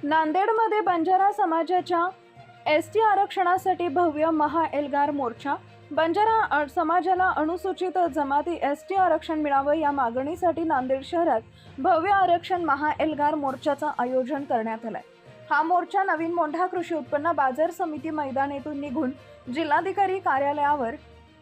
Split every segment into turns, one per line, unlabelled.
नांदेडमध्ये बंजारा समाजाच्या एसटी आरक्षणासाठी भव्य महाएल्गार मोर्चा। बंजारा समाजाला अनुसूचित जमाती एसटी आरक्षण मिळावं या मागणीसाठी नांदेड शहरात भव्य आरक्षण महाएल्गार मोर्चाचं आयोजन करण्यात आलंय। हा मोर्चा नवीन मोंढा कृषी उत्पन्न बाजार समिती मैदान येथून निघून जिल्हाधिकारी कार्यालयावर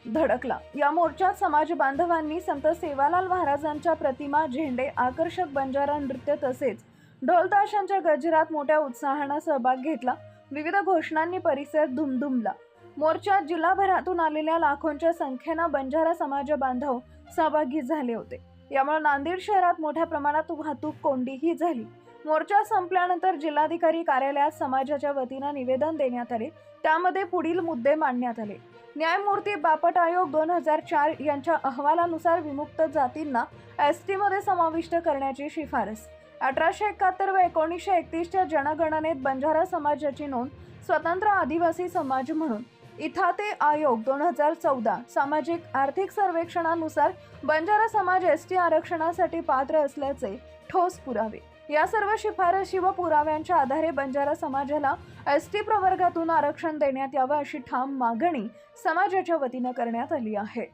धडकला। या मोर्चात समाज बांधवांनी संत सेवालाल महाराजांच्या प्रतिमा, झेंडे, आकर्षक बंजारा नृत्य तसेच ढोल ताशांच्या गजरात मोठ्या उत्साहाने सहभाग घेतला। विविध घोषणांनी परिसर दुमदुमला। मोर्चात जिल्हाभरातून आलेल्या लाखोंच्या संख्येने बंजारा समाज बांधव सहभागी झाले होते। यामुळे नांदेड शहरात मोठ्या प्रमाणात वाहतूक कोंडीही झाली। मोर्चा संपल्यानंतर जिल्हाधिकारी कार्यालयात समाजाच्या वतीने निवेदन देण्यात आले। त्यामध्ये पुढील मुद्दे मांडण्यात आले। न्यायमूर्ती बापट आयोग 2004 यांच्या अहवालानुसार विमुक्त जातींना एसटी मध्ये समाविष्ट करण्याची शिफारस। 1871 व 1931च्या जनगणनेत बंजारा समाजाची नोंद स्वतंत्र आदिवासी समाज म्हणून। इथाते आयोग 2014 सामाजिक आर्थिक सर्वेक्षणानुसार बंजारा समाज एसटी आरक्षणासाठी पात्र असल्याचे ठोस पुरावे। या सर्व शिफारशी व पुराव्यांच्या आधारे बंजारा समाजाला एसटी प्रवर्गातून आरक्षण देण्यात यावं अशी ठाम मागणी समाजाच्या वतीने करण्यात आली आहे।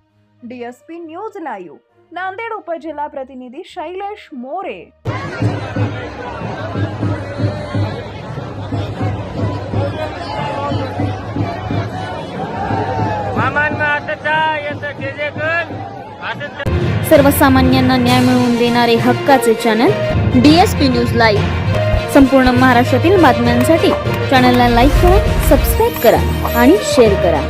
डीएसपी न्यूज लाईव्ह नांदेड उपजिल्हा प्रतिनिधी शैलेश मोरे।
सर्वसामान्यांना न्याय मिळवून देणारे हक्काचे चॅनल डीएसपी न्यूज लाईव्ह। संपूर्ण महाराष्ट्रातील बातम्यांसाठी चॅनलला लाईक करा, सबस्क्राईब करा आणि शेअर करा।